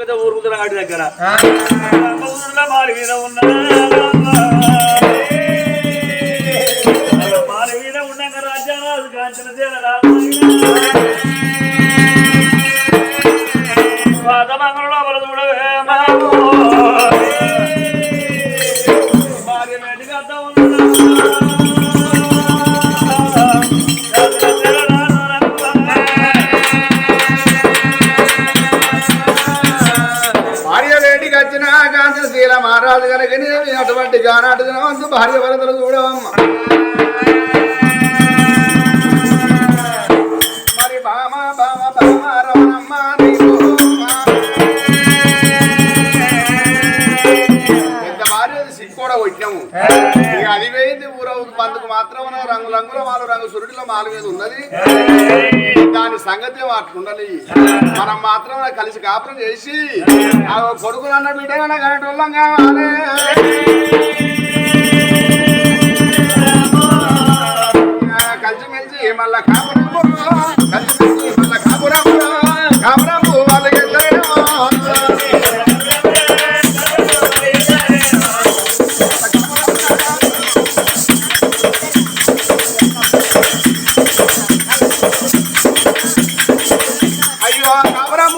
ఊరుకుతున్న వాటి దగ్గర మాలి మీద ఉన్న మాలి మీద ఉన్నాక రాజ్యాలు కాంచిన పాతమంగళలో చూడవే భార్య మేటికి అర్థం వచ్చిన కాంచిన శ్రీల మహారాజు కనుక అటువంటి జానాటు వంతు భార్య వరదలు చూడవమ్మ మరి బామ బామ బామ రమణమ్మ పెద్ద భార్య సిక్కు కూడా కొట్టినాము ఇక అది పోయింది ఊరవుకు పందుకు మాత్రం రంగు రంగుల మాలు రంగు సురుడిలో మాల మీద ఉన్నది దాని సంగతి అట్లుండాలి మనం మాత్రం కలిసి కాపురం చేసి ఆ కొడుకులు అన్న బిడ్డ గంటోళ్ళం కావాలి కలిసిమెలిసి మళ్ళా కాపురం కలిసిమెలిసి మళ్ళా కాపురం కాపురం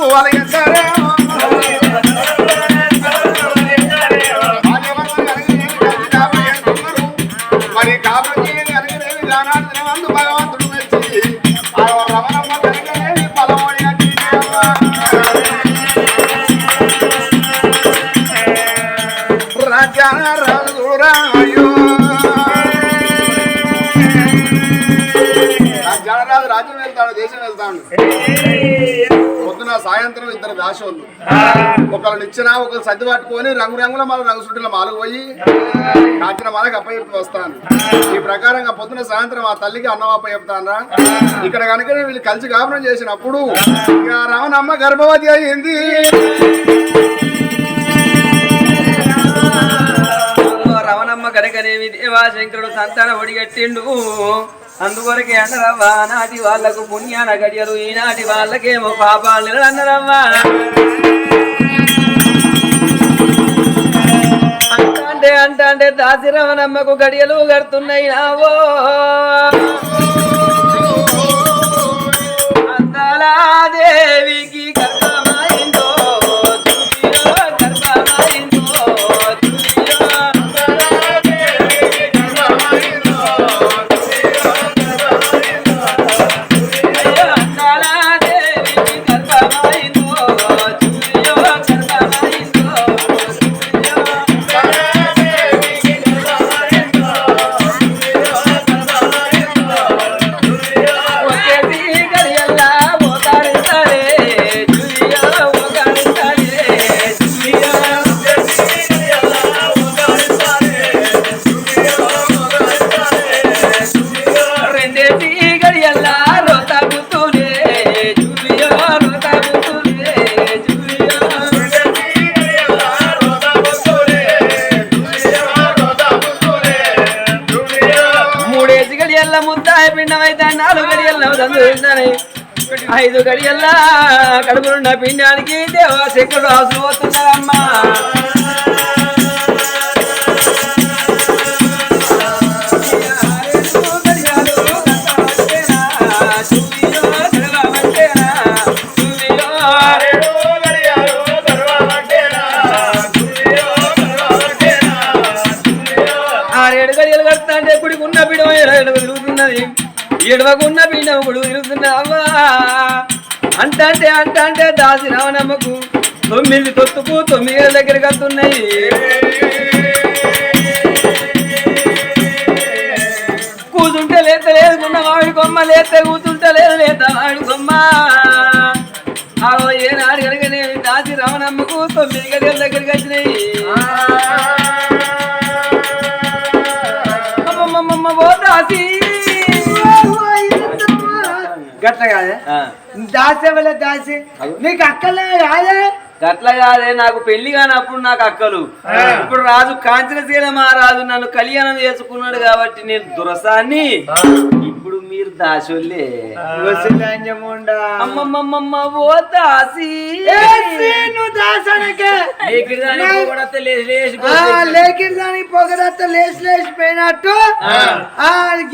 వాళ్ళకి మరి కాబట్టి అందు భగవంతుడు వచ్చి రమణమ్మ కనుకనేది పదమూడు రాజ్యాన రాజు రాయో రాజ్యానరాజు రాజ్యం వెళ్తాడు దేశం వెళ్తాడు పొద్దున సాయంత్రం ఇద్దరు దాసోళ్ళు ఒకళ్ళు ఇచ్చినా ఒకరు సర్ది పట్టుకొని రంగురంగుల మాల రంగు సుట్టుల మాలకు పోయి కాచిన మాలకు అప్పచెప్పి వస్తాను ఈ ప్రకారంగా పొద్దున సాయంత్రం ఆ తల్లికి అన్నం అప్పచెప్తానరా ఇక్కడ కనుక వీళ్ళు కలిసి కాపురం చేసినప్పుడు ఇక రావణమ్మ గర్భవతి అయింది రమణమ్మ కనుకనేమి దేవాశంకరుడు సంతాన ఒడిగట్టిండు అందుకొరకే అన్నరవ్వా నాటి వాళ్లకు పుణ్యాన గడియలు ఈనాటి వాళ్ళకేమో పాపాలు అన్నరవ్వా అంటే దాసి రమణమ్మకు గడియలు గడుతున్నాయి నావో అందాలా దేవికి గర్భమైందో పిండమైతే 4 గడియల్లో చదువుతున్నాయి 5 గడియల్లా కడుపులున్న పిండానికి దేవాశంకరుడు అవసరం పోతున్నారమ్మా ఎడవకున్న పిండముడు తిరుగుతున్నావా అంటే దాసి రావణమ్మకు 9 తొత్తుకు 9 దగ్గరికి వస్తున్నాయి కూతుంటే లేత లేదుకున్న మామిడి కొమ్మ లేతే కూతుంటే లేదు లేత మామిడి కొమ్మ ఏనాడు కనుక నేను దాసి రావణమ్మకు 9 గడియల దగ్గరికి వచ్చినాయి ఓ దాసి గట్ల కాదే దాసే వల్ల దాసి నీకు అక్కలే కాదే అట్లా కాదే నాకు పెళ్లి కానప్పుడు నాకు అక్కలు ఇప్పుడు రాజు కాంచనశీల మహారాజు నన్ను కళ్యాణం చేసుకున్నాడు కాబట్టి నేను దురసాన్ని ఇప్పుడు మీరు దాసోళ్ళే అమ్మమ్మమ్మ ఓ దాసి నువ్వు దాసానికే లేకిదానికి పొగడత్త లేచిపోయినట్టు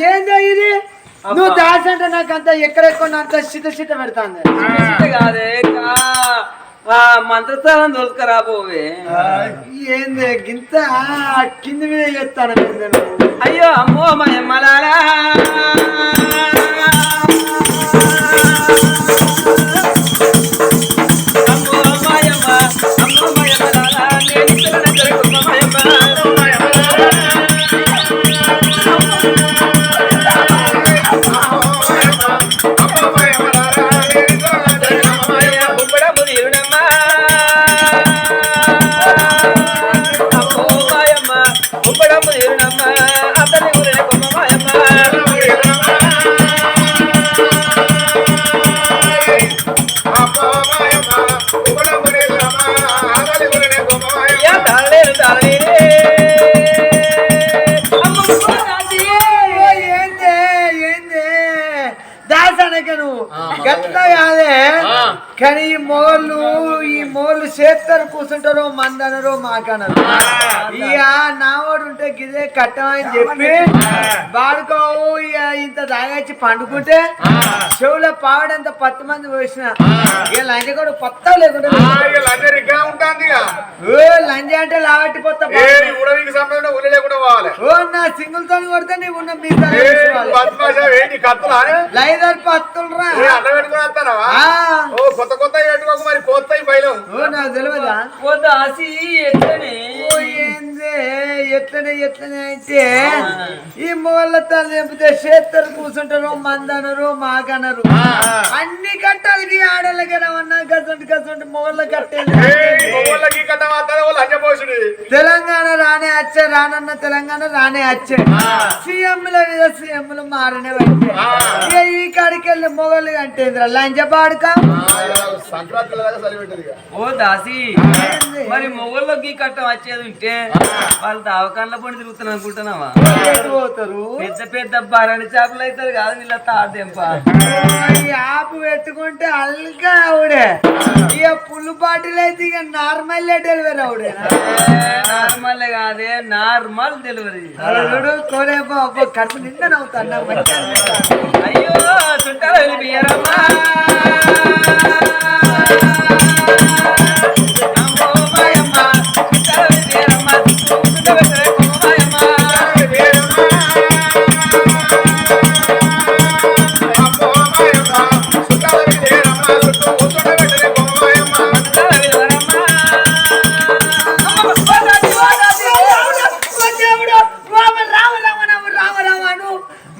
ఏందో ఇది నువ్వు దాస అంటే నాకు అంత ఎక్కడెక్కడ అంత సిట పెడతాను కాదే మంత్రస్థానం దొరకరాబోవే ఏంది గింత కింది మీద చేస్తాను అయ్యో అమ్మో మలాలా గట్లా కాదే కానీ ఈ మోళ్ళు చేస్తారు కూర్చుంటారో మందనరో మాకనరు ఇక నావాడు ఉంటే గిదే కట్టమని చెప్పి బాడుకోవు ఇక ఇంత తాగచ్చి పండుకుంటే చెవులో పావడంత 10 మంది పోసిన ఇక లంజ కూడా కొత్త లేకుండా లంజ అంటే లావట్టి పొత్త ఓ నా సింగిల్ తో కొడితే నీవు ఉన్న మీ లైదర్ పత్తులు రా కొత్త కొత్త పెట్టుకోక మరి కొత్త బయలు నాకు తెలియదా ఎట్లనే అయితే ఈ మొగళ్ళ తల్లి చెప్తే చేత్తరు కూర్చుంటారు మందనరు మాకనరు అన్ని కట్టాలకి ఆడలకి రవన్నా గసంటి మొగళ్ళ కట్టేది తెలంగాణ రానే వచ్చే రానన్న తెలంగాణ రానే వచ్చే సీఎంల మీద సీఎంలు మారనే వచ్చే ఈ కాడికి వెళ్ళి మొగలు అంటే లంచ పాడుక ఓ దాసి మరి మొగల్లోకి కట్టం వచ్చేది ఉంటే వాళ్ళు దావకాన్ల పడి తిరుగుతాను అనుకుంటున్నావా పోతారు పెద్ద పెద్ద బరాని చేపలు అవుతారు కాదు వీళ్ళ తాడెంప ఆపు పెట్టుకుంటే అల్గా ఆవిడే ఇక పుల్లు బాటిల్ అయితే ఇక నార్మల్ డెలివరీ ఆవిడే నార్మల్ కాదే నార్మల్ డెలివరీ కోరేపో కడుపు నిండా నవ్వుతాను అయ్యో చుట్టాలు వెళ్ళిపోయారమ్మా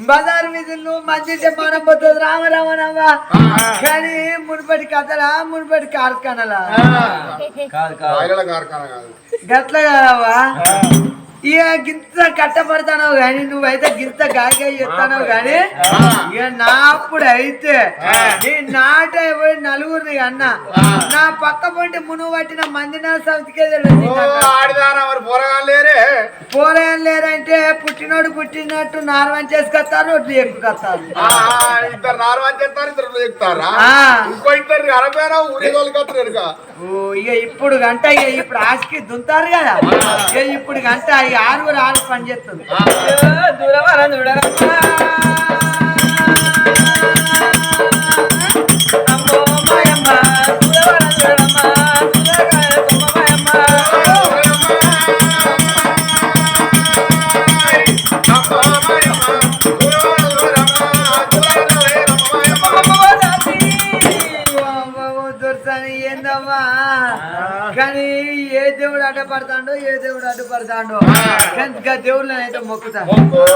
బజార్ మీద మంచి చెప్పానం పోతుంది రామరామనవ్వా కానీ మునుపటి కథలా మునుపటి కార్ఖానలా గట్ల కాదవ్వా ఇక గింత కట్టపడతానో గాని నువ్వైతే గింత గాయగా చెప్తానో గాని ఇక నా అప్పుడు అయితే నీ నాట పోయి నలుగురిని అన్న నా పక్క పొంటి మునుగు పట్టిన మంది నా సౌతికే పోరాయలు లేరంటే పుట్టినోడు పుట్టినట్టు నార్మల్ చేసుకొస్తారు రోడ్లు ఎక్కుతారు ఇక ఇప్పుడు గంట ఇక ఇప్పుడు ఆశకి దుంతారు కదా ఇక ఇప్పుడు గంట ఇక 6 పని చేస్తుంది దూరవారా చూడరమ్మా అమ్మో మాయమ్మ దూరవారా చూడరమ్మా ఏందమ్మా కానీ ఏ దేవుడు అడ్డపడతాడో కానీ దేవుళ్ళని అయితే మొక్కుతాను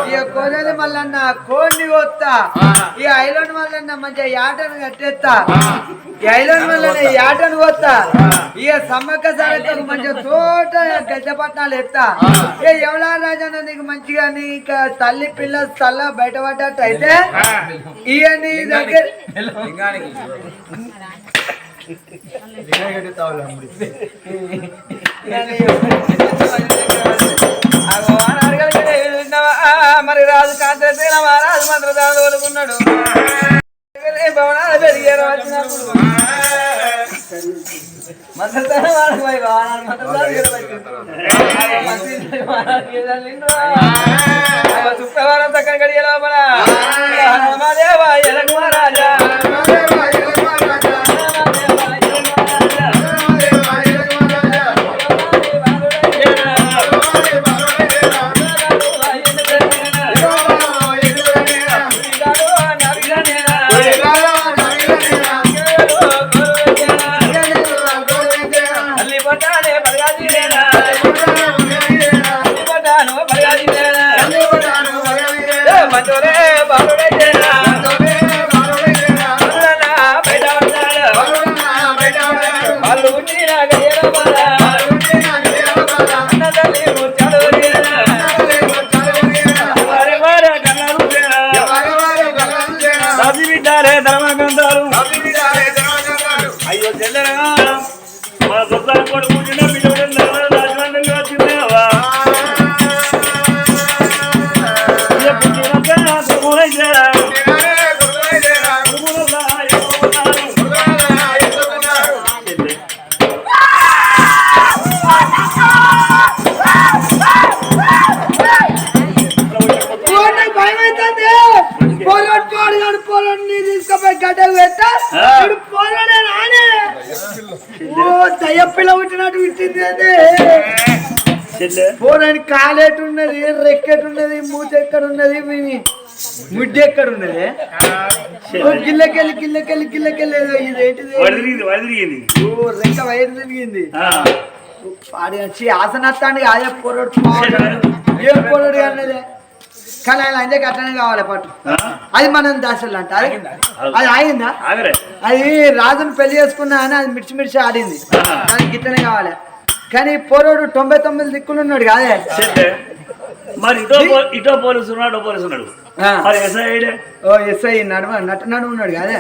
ఇక కోనేది మళ్ళన్న కోడిని వస్తా ఈ ఐలోని వల్ల మంచిగా యాటను కట్టేస్తా ఈ ఐలోని వల్ల యాటను వస్తా ఇక సమ్మక్క సారక్కకు మంచిగా తోట గద్దెపట్నాలు ఎత్తా ఇక ఎవలా రాజన్న నీకు మంచిగా నీకు తల్లి పిల్ల తల్ల బయటపడ్డట్టు అయితే ఇక నీ దగ్గర మరి రాజు కాంతసేన మహారాజు మంత్రదాలు కోరుకున్నాడు భవనాలు పెరిగారు వచ్చినప్పుడు మంత్రదాన శుక్రవారం చక్కని గడియ లోపల రామదేవ ఎలకుమరాజా అయ్యో చెల్లెరా మా సొంత కొడుకు వచ్చిందేవా దయ్యపిల్ల పుట్టినట్టు పుట్టింది అదే పోరాని కాలేటున్నది రెక్కెట్టున్నది మూత ఎక్కడున్నది ముడ్డి ఎక్కడున్నది గిల్లకెళ్ళి ఇదేంటిది రెక్క వైర్ తిరిగింది పాడి వచ్చి ఆసనత్తాండి అదే పోరాడు ఏం పోరాడు అన్నదే కానీ ఆయన అంజకి అట్లనే కావాలి పట్టు అది మనం దాసలు అంట అది ఆగిందా అది రాజును పెళ్లి చేసుకున్నా అని అది మిర్చి ఆడింది దానికి గిట్లనే కావాలి కానీ పోరాడు 99 దిక్కులు ఉన్నాడు కాదే మరి ఇటో పోలీసు ఉన్నాడు పోలీసు ఉన్నాడు ఎస్ఐ నటు ఉన్నాడు కాదే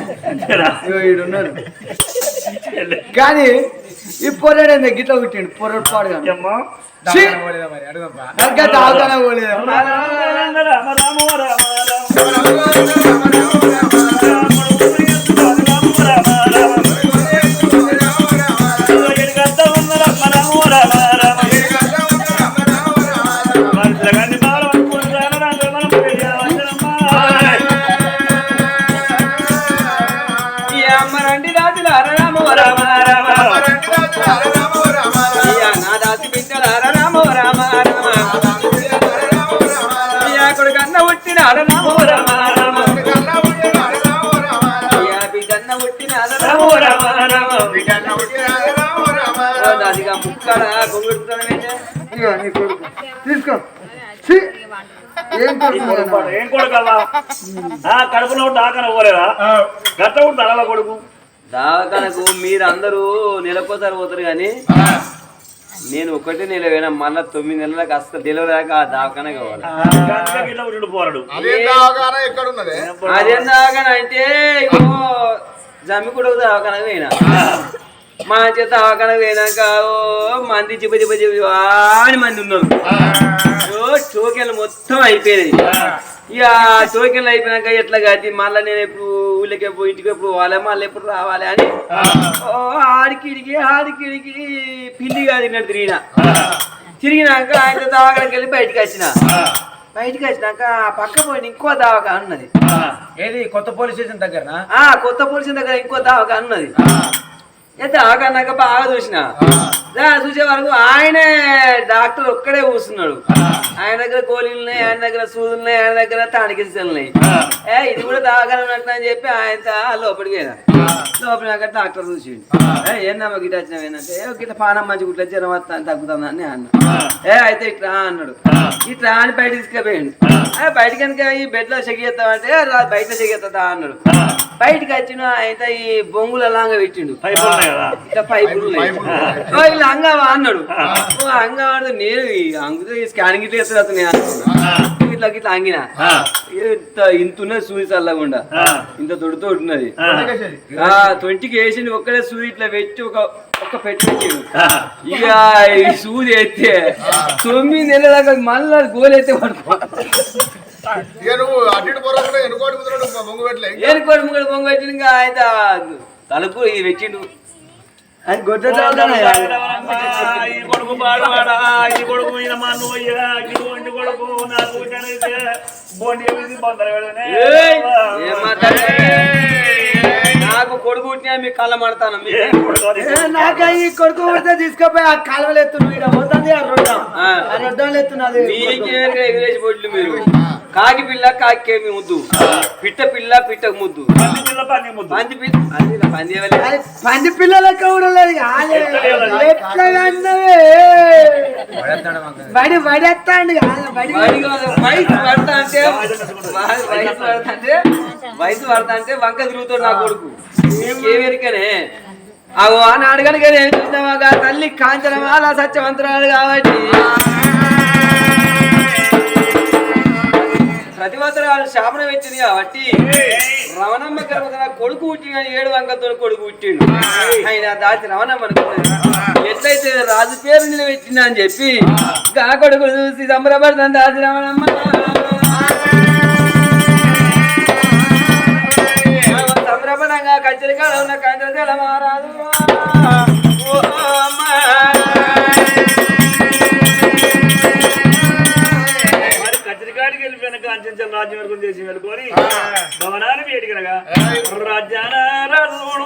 ఈడున్నాడు కానీ ఈ పోరాడు గిట్ల పుట్టిండు పోరాడు పాడుగా దావకాన పోలేదు తీసుకో ఏం కొడుకల్లా కడుపులో దాకన పోలేదా గట్ట ఉంటుంది అలా కొడుకు దావకానకు మీరందరూ నెలకోసారి పోతారు కానీ నేను ఒకటి నెల పోయినా మళ్ళా 9 నెలలకు అస్సలు డెలివరీ ఆ దావకానే కావాలి అదేం దావకాన అంటే జమ్మి కూడా దావకాన పోయినా మా చేత దావకాన పోయినాక మంది చిప్ప అని మంది ఉన్నారు టోకెన్లు మొత్తం అయిపోయినాయి ఇక టోకెన్లు అయిపోయినాక ఎట్లా కాదు మళ్ళీ నేను ఎప్పుడు ఊళ్ళకి ఎప్పుడు ఇంటికి ఎప్పుడు పోవాలి మళ్ళీ ఎప్పుడు రావాలి అని ఆడికిడికి పిల్లి కాదు తిరిగినాక ఆయన దావకానికి వెళ్ళి బయటకు వచ్చినాక పక్క పోయిన ఇంకో దావకా ఉన్నది ఏది కొత్త పోలీస్ స్టేషన్ దగ్గర కొత్త పోలీస్ స్టేషన్ దగ్గర ఇంకో దావకా ఉన్నది దావకాన్నాక బాగా చూసే వరకు ఆయనే డాక్టర్ ఒక్కడే కూర్చున్నాడు ఆయన దగ్గర గోళీలు ఉన్నాయి ఆయన దగ్గర సూదులు ఉన్నాయి ఆయన దగ్గర తాడికిసలు ఉన్నాయి ఇది కూడా దావకాన ఉన్నట్టు అని చెప్పి ఆయన లోపలికి పోయినా లోపలినాక డాక్టర్ చూసిండు ఏందమ్మా గిట్ట వచ్చినావు ఏంటంటే గిట్ట పానం మంచి గుట్ల జ్వరం వస్తాను తగ్గుతుందని అన్న అయితే ఇట్లా అన్నాడు ఇట్లా అని బయట తీసుకుపోయిండు బయట కనుక ఈ బెడ్ లో చెగేస్తామంటే బయట చెగేస్తా అన్నాడు బయటకి వచ్చిన అయితే ఈ బొంగులు అలాగా పెట్టిండు ఇట్లా పైపులు ఇలా అంగవా అన్నాడు అంగవాడు నేను అంగుతో స్కానింగ్ ఇట్లా వేస్తాడు ఇట్లా అంగిన ఇంతున్నది సూది చల్లకుండా ఇంత తొడితో ఉన్నది 20కి వేసింది ఒక్కడే సూది ఇట్లా పెట్టి ఒక పెట్టి ఇక ఈ సూది ఎత్తే 9 నెలల దాకా మళ్ళీ గోలు ఎత్తే పడుకో ఏనుకోటి ముంగడు బొంగు పెట్టిండు ఇంకా ఆయన తలుపు ఇది పెట్టిండు అది గొడ్డ ఈ కొడుకు పాడవాడా ఈ కొడుకు ఈయన మన్ను అయ్యా ఇంటి కొడుకు నాకు బోండి నాకు కొడుకు పుట్టినా మీకు కళ్ళ మడతాను నాకు ఈ కొడుకు పుడితే తీసుకుపోయి ఆ కాలువలు ఎత్తున్నా పోతుంది ఆ రొడ్డాలు ఎత్తున్నది ఎగిరేసి పొట్లు మీరు కాకి పిల్ల కాకి ముద్దు పిట్ట పిల్ల పిట్టకు ముద్దు పంది పిల్లలకి కూడా లేదు బడి పడేస్తాండి వయసు పడతా అంటే వంక తిరుగుతాడు నా కొడుకు ఏమెరికనే అవు ఆనాడు కనుక నేను చూద్దామాగా తల్లి కాంచనమాల సత్యవంతురాలు కాబట్టి ప్రతివంతరాలు శాపనం పెట్టింది కాబట్టి రవణమ్మ గర్భ కొడుకు పుట్టిన కానీ 7 వంకతో కొడుకు పుట్టిండు ఆయన దాచి రవణమ్మ అనుకున్నది ఎట్లయితే రాజు పేరు నిలబెట్టిందా అని చెప్పి గా కొడుకు చూసి సంబరపడతాను దాచి రవణమ్మ సంబరపడంగా కచ్చరికాడ ఉన్న కంచెల మారాదు కాంచెంచల రాజ్యం వరకు దేశం వెళ్ళుకొని భవనాన్ని వేడికనగా రాజ్యాన రాజుడు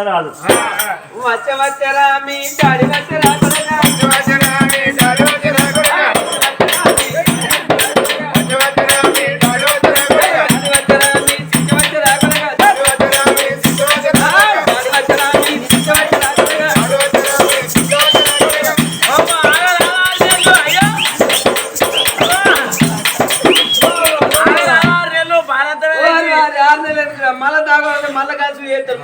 రాదు వచ్చరా మీ డాడీ వచ్చరా మళ్ళా తాగ మళ్ళా కలిసి చేస్తారు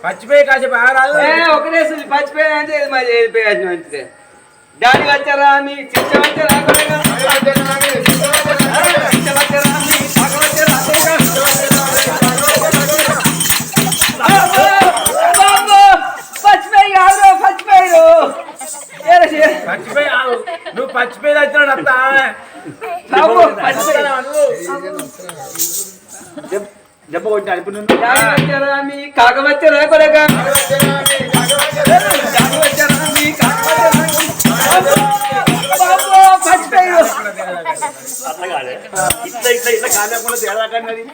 పచ్చిపోయి కాసేపు ఆగరాదు ఒకటే పచ్చిపోయి అంటే మరి మంచిదే డాడీ వచ్చారా మీ చిచ్చ వచ్చారా పచ్చిపోయి కాదు పచ్చిపోయారు పచ్చిపోయి నువ్వు పచ్చిపోయి వచ్చినాడు దెబ్బ కొట్టి అడుపును మీ కాక వచ్చారా కొడగా అట్లా కాదే ఇట్లా ఇట్లా ఇట్లా కాలేకుండా తేడా కన్నది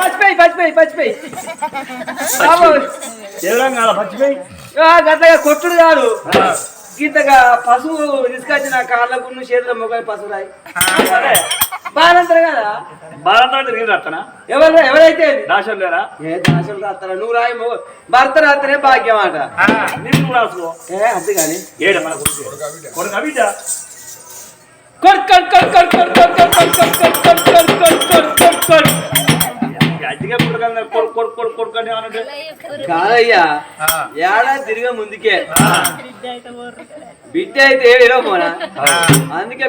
పచ్చిపోయి గట్లగా కొట్టుడు కాదు గీతగా పశువు తీసుకొచ్చిన కాళ్ళకు చేతుల మొగలు పశువు రాయి బాలంటారు కదా బాలంతా నేను రాస్తానా ఎవరైతే దాశలు లేరా ఏ దాశలు రాస్తారా నువ్వు రాయి భర్త రాత్రే భాగ్యం అట నేను రాసుకో అంతే కానీ ఏడ మన కొడుకు బిడ్డ కాదయ్యా ఏడాది తిరిగా ముందుకే బిడ్డ అయితే ఏడో పోనా అందుకే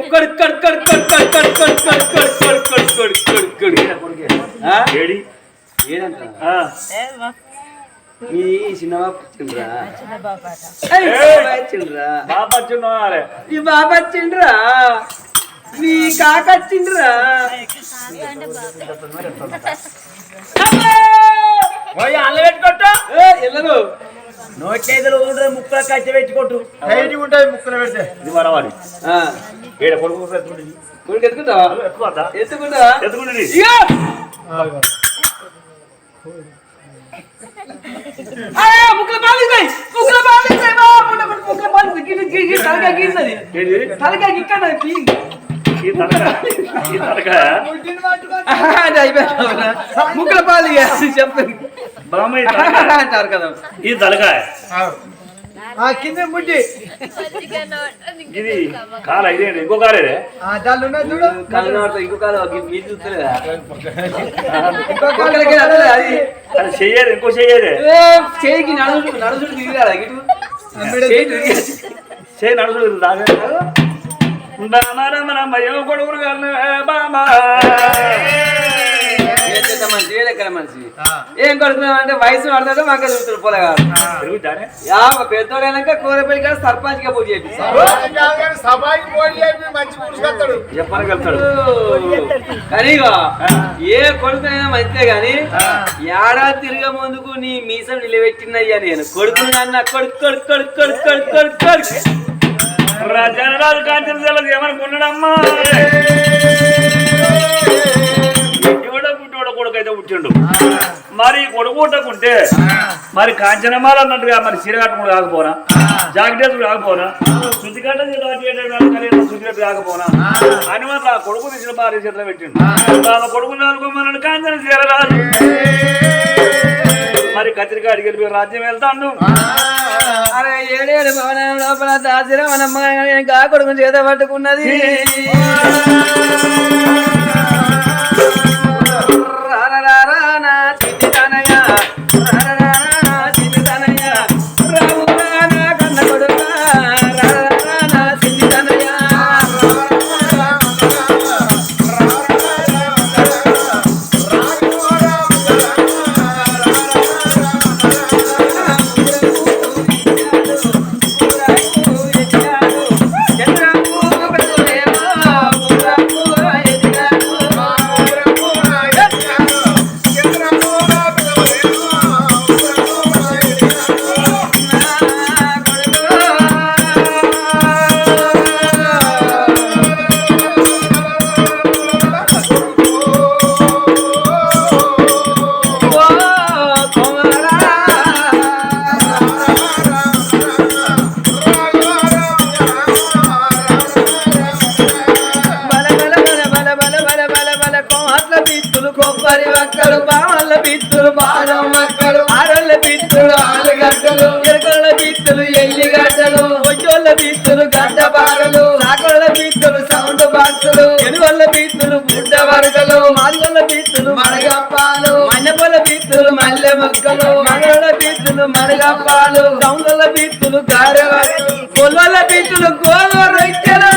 ఏడంటా ఈ చిన్నబాబు వచ్చిండ్రా ఈ బాబు వచ్చిండ్రా మీ కాక వచ్చిండ్రా అల్ల పెట్టుకోట్టు ఎల్లరు నోట్లేదులు ముక్కలు కట్టి పెట్టుకోటు హైట్ ఉంటుంది ముక్కలు పెడితే ఇది మరవాడి ఆ, ఏడ కొడుకు ఎత్తుకుంటుంది కొడుకు ఎత్తుకుంటావా ఎత్తుకోద్దా ఎత్తుకుంటావా ఎత్తుకుంటుంది ఇయ్యో! ఆ, ముక్కల పాలు ఇస్తాయి. ముక్కల పాలు ఇస్తాయి. బా, ముక్కల పాలు తలకాయ గీన్నది ఏంటి తలకాయ గిక్కన్నది ఈ తలకాయ అది అయిపోయింది ముక్కల పాలు చెప్పండి బామ్మ ఈ తలకాయ అంటారు కదా ఈ తలకాయ కింద ముడ్డి ఇది కాల ఇదేంటి ఇంకో కాలేదే దాళ్ళు ఉన్నది చూడు కళ్ళు ఇంకో కాదు మీరు చూస్తలేదా ఇంకొకరికి అదే అది అది చెయ్యేది ఇంకో చెయ్యేదే చేయికి నడుచుడు తిరిగాడా ఇటు చేయి నడుచుడు దాగా కొడుకురు కానీ బామా మనిషి ఎక్కడ మనిషి ఏం కొడుతున్నావు అంటే వయసు పడతాడో మాకు చూస్తారు పొలగాడు తిరుగుతానే పెద్దోడైనాక కూరపల్లి కాడ సర్పంచ్ గా పూజ చేపిస్తాడు సభకి పోటీ అయిపోయి మంచి కూర్చుకొస్తాడు చెప్పనగలుగుతాడు కనీగా ఏ కొడుకునైనా మంచిదే గాని ఏడాది తిరిగే ముందుకు నీ మీసం నిలబెట్టినయ్యా నేను కొడుకున్నా కొడుకు కొడుకు కొడుకు కొడుకు కొడుకు కొడుకు కొడుకు జనరాజు కాంచన ఏమనుకున్నాడమ్మా ఎవడో పుట్టోడ కొడుకు అయితే పుట్టిండు మరి కొడుకు పుట్టకుంటే మరి కాంచనమాల అన్నట్టుగా మరి చీర కట్టుకుని కాకపోనా జాకెట్ కాకపోనా శుద్ధిగడ్డ శుద్ధిగట్టు కాకపోనా అని మరి ఆ కొడుకు తీసిన భార్య చేతిలో పెట్టిండు ఆమె కొడుకు అనుకోమన్నాడు కాంచన చీరరాజు మరి కత్తిరిక అడిగి రాజ్యం వెళ్తాను అరే ఏడేడు భవనం లోపల దాసిరా మనమ్మ గా కొడుకు చేత పట్టుకున్నది కన్న కొడుక కొబ్బరి వక్కలు బామల్ల పిత్తులు బాదం వక్కలు ఆరళ్ళ పిత్తులు ఆలుగడ్డలు ఎరకళ్ళ పిత్తులు ఎల్లిగడ్డలు ఒచ్చోళ్ళ పిత్తులు గడ్డ బారలు సాకోళ్ళ పిత్తులు సౌండ్ బాక్సులు ఎనుగొళ్ళ పిత్తులు గుడ్డ వరకలు మాదిగొళ్ళ పిత్తులు మడగప్పాలు మన్నెపొల్ల పిత్తులు మల్లె మొక్కలు మగళ్ళ పిత్తులు మడగప్పాలు సౌండ్ల పిత్తులు గారె వరకలు కొల్లొల్ల పిత్తులు గోధుమ రొట్టెలు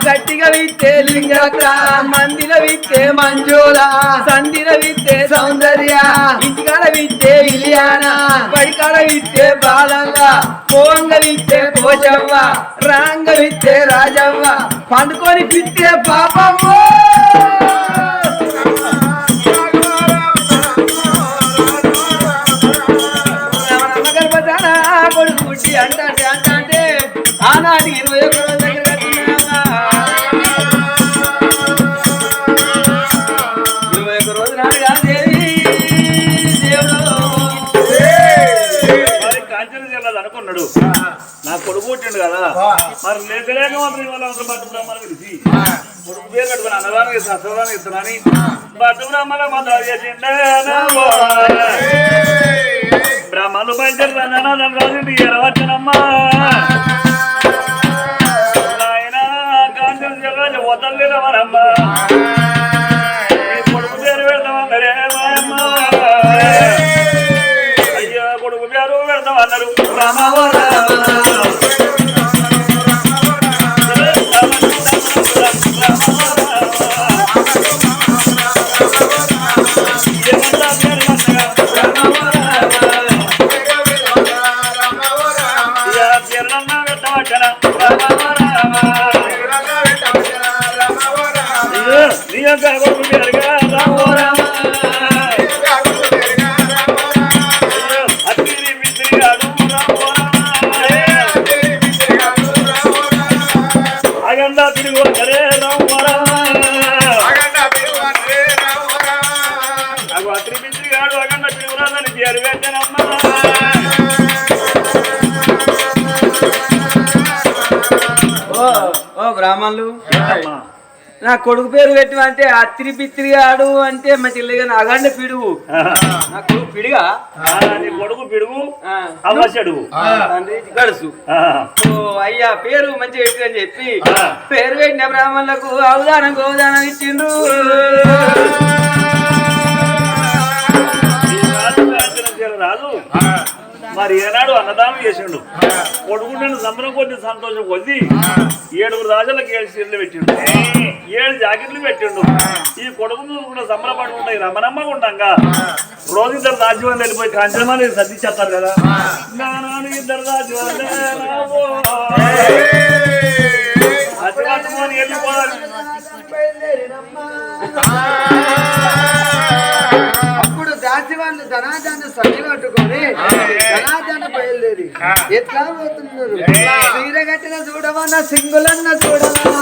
గట్టిగా విత్తే లింగక్క మందిన విత్తే మంజుల సందిన విత్తే సౌందర్య ఇంటికాడ విత్తే ఇలియానా బడికాడ విత్తే బాలవ్వ పోంగ విత్తే పోచవ్వ రాంగ విత్తే రాజవ్వ పండుకొని విత్తే పాపమ్మ కొడుకు పుట్టి అంటే ఆనాటి 21 రోజుల దగ్గర 21 రోజు నాడు కాదేవి కాంచన చెల్లదు అనుకున్నాడు నా కొడుకు పుట్టిండు కదా మరి లేక మాత్రం ఇవాళ బట్టు బ్రహ్మణ పిలిచి కొడుకు పేరు కట్టుకుని అన్నదానికి అసదానికి ఇస్తున్నాని బట్టు బ్రహ్మణ మాత్రం చేసిండే బ్రహ్మలు బయలుదేరి రాజు ఎరవచ్చనమ్మా పెట్టవచ్చన నీ యొక్క కొడుకు పేరుగా రామో రామ అతిరి మిత్రిగాడు రామో రామ అగండ తిరుగు సరే రామో రామ అతిరి మిత్రిగాడు అగండ తిరుగురాదని పేరు పెట్టనమ్మ ఓ బ్రాహ్మణులు నా కొడుకు పేరు పెట్టివంటే అత్తిరి పిత్తిరిగాడు అంటే మా చెల్లిగా అగండ పిడుగు నా కొడుకు పిడిగా నీ కొడుకు పిడుగు అవసడు తండ్రి గడుసు అయ్యా పేరు మంచిగా పెట్టిరని చెప్పి పేరు పెట్టిన బ్రాహ్మణులకు అవదానం గోదానం ఇచ్చిండ్రు రాదు మరి ఏనాడు అన్నదానం చేసిండు కొడుకుంటే సంబరం కొద్ది సంతోషం కొద్ది 7 రాజులకు 7 చీరలు పెట్టిండు 7 జాకెట్లు పెట్టిండు ఈ కొడుకు చూసుకుంటే సంబరపడుకుంటాయి రమణమ్మ ఉండంగా రోజు 2 రాజ్యం వెళ్ళిపోయి కాంచనమాని సర్ది చేస్తారు కదా 2 రాజ్యం అతివాతమని వెళ్ళిపోవాలి అప్పుడు దాసి వాళ్ళు ధనాదాన్ని సరి పట్టుకొని ధనాదాన్ని బయలుదేరి ఎట్లా పోతున్నారు చీర కట్టిన చూడమన్నా సింగులన్న చూడమా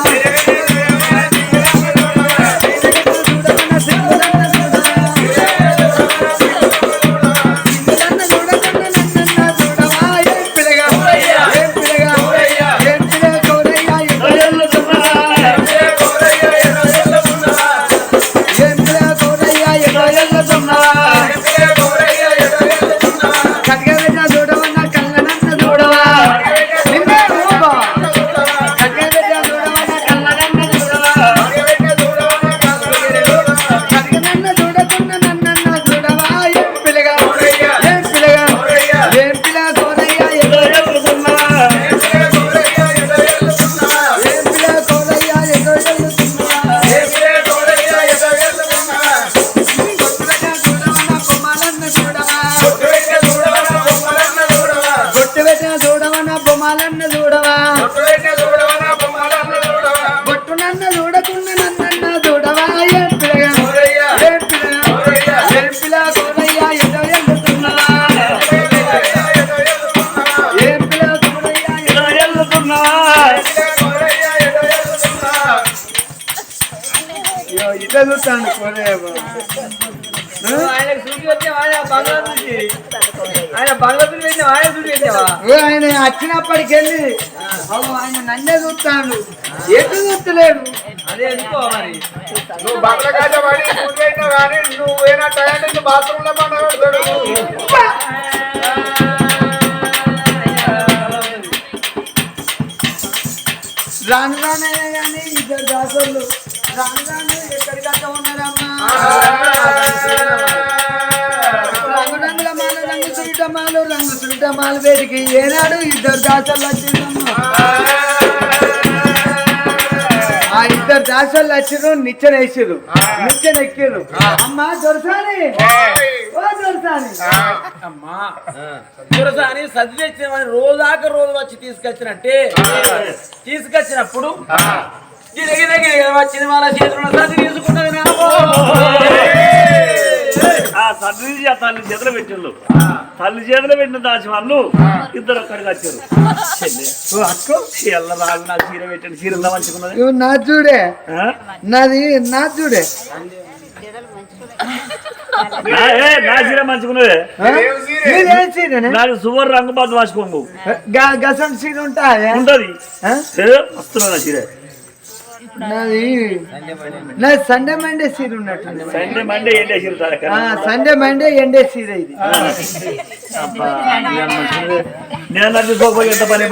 ఆయన వచ్చినప్పటికెళ్ళి ఆయన నన్నే చూస్తాడు ఎటు చూస్తలేడు అదే ఎందుకో మరి నువ్వు బట్టల కాజ పడి కూర్చోయినా కానీ నువ్వేనా టైం బాత్రూమ్ లో పండగడతాడు రాను రానే కానీ 2 దాసోళ్ళు రాను రానే ఎక్కడికట్ట ఉన్నారమ్మా రంగురంగుల మాల రంగు సురిటమాలు వేడికి ఏనాడు 2 దాసోళ్ళు వచ్చిందమ్మా ఆ 2 దాసోళ్ళు వచ్చిర్రు నిచ్చెన వేసిర్రు నిచ్చెన ఎక్కిర్రు అమ్మా దొరసాని ఓ దొరసాని అమ్మా దొరసాని సర్ది తెచ్చినామని రోజాక రోజు వచ్చి తీసుకొచ్చినప్పుడు వచ్చిన వాళ్ళ చేతుల్లో సర్ది తీసుకున్నది ఆ సర్ది తల్లి చేతులు పెట్టిండు తల్లి చేతులు పెట్టిన దాచి వాళ్ళు 2 అక్కడికి వచ్చారు ఎల్లరాలు నా చీర పెట్టండి చీర మంచుకున్నది నా చూడే నాది నా చూడే నా చీర మంచుకున్నదే నాకు సువర్ రంగు బాధ వాసుకోంగు గసం సీర ఉంటాయి ఉంటది వస్తున్నా చీర నాది సండే మండే సీర ఉన్నట్టు సండే మండే ఎండే చీర సండే మండే ఎండే సీర ఇది నేను ఎంత పని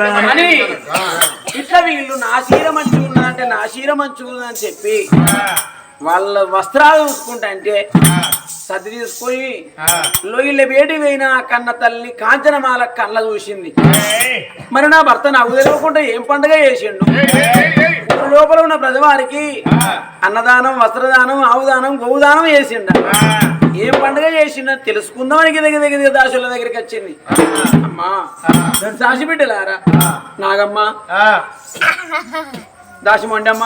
ఇట్లా వీళ్ళు నా చీర మంచుకున్నా అంటే నా చీర మంచుకున్నా అని చెప్పి వాళ్ళ వస్త్రాలు చూసుకుంటా అంటే సర్ది తీసుకొని లొయ్యిల వేడి పోయిన కన్న తల్లి కాంచనమాల కళ్ళ చూసింది మరి నా భర్త నాకు తెలియకుండా ఏం పండుగ చేసిండు లోపల ఉన్న ప్రజవారికి అన్నదానం వస్త్రదానం ఆవుదానం గోదానం చేసిండ ఏం పండుగ చేసిందో తెలుసుకుందామని గిద దాసుల దగ్గరికి వచ్చింది. అమ్మా దాసి బిడ్డలారా, నాగమ్మ దాసిమండమ్మ,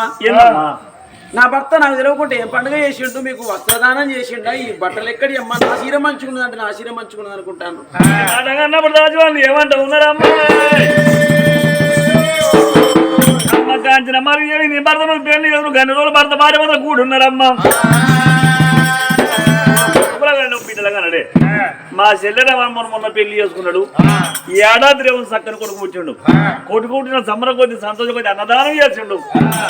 నా భర్త నాకు తెలియకుంటే ఏం పండుగ చేసిండు, మీకు వస్త్రదానం చేసిండా, ఈ బట్టలు ఎక్కడి అమ్మ, నా చీర మంచుకున్నదంటే నా చీర మంచుకున్నది అనుకుంటాను. ఏమంటా ఉన్నారమ్మా అమ్మ కాంచిన మరి నీ భర్త పెళ్లి గన్ని రోజులు భర్త భార్య మాత్రం కూడున్నారమ్మా. బిడ్డలగానడే మా చెల్లెల మొన్న పెళ్లి చేసుకున్నాడు. ఏడాది రేవు చక్కని కొడుకు పుట్టిండు. కొడుకు పుట్టిన సంబర కొద్ది సంతోషం కొద్ది అన్నదానం చేసిండు,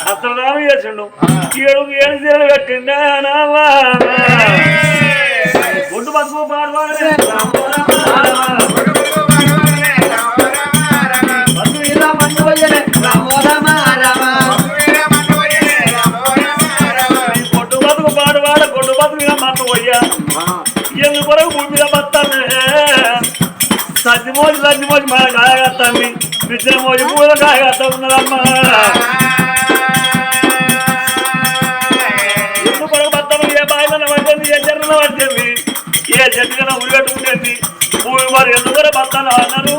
వస్త్రదానం చేసిండు, ఏడు చీరలు కట్టిండా గుడ్డు బతుకు పాడవాడే కొట్టు బతుకు పాడవాడ కొట్టు బతుకు మన్ను పోయ్యా ఎందుకు కొరకు భూమి మీద బతాను సజ్జిమోజు మన కాయగత్తాంది విజయమోజు పూల కాయగత్తా ఉన్నదమ్మా. ఎందుకు కొరకు బతాను ఏ బాయిలో పడుతుంది, ఏ చెరువులో పడుతుంది, ఏ చెట్టు కన్నా ఉరిగట్టుకుంటుంది భూమి వారు ఎందుకు కూడా బతాను అన్నారు.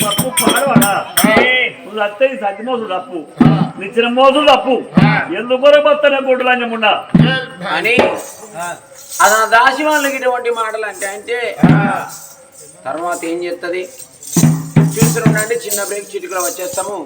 తప్పు పాడవాడా నువ్వు అత్తే సజ్జిమోజు తప్పు, నిచ్చిన మోసులు తప్పు, ఎందుకు బతానే కొట్టు లంచముండా అని అది దాసి వాళ్ళకి ఇటువంటి మాటలు అంటే తర్వాత ఏం చేస్తుంది చూస్తుండండి. చిన్న బ్రేక్ చిటికలో వచ్చేస్తాము.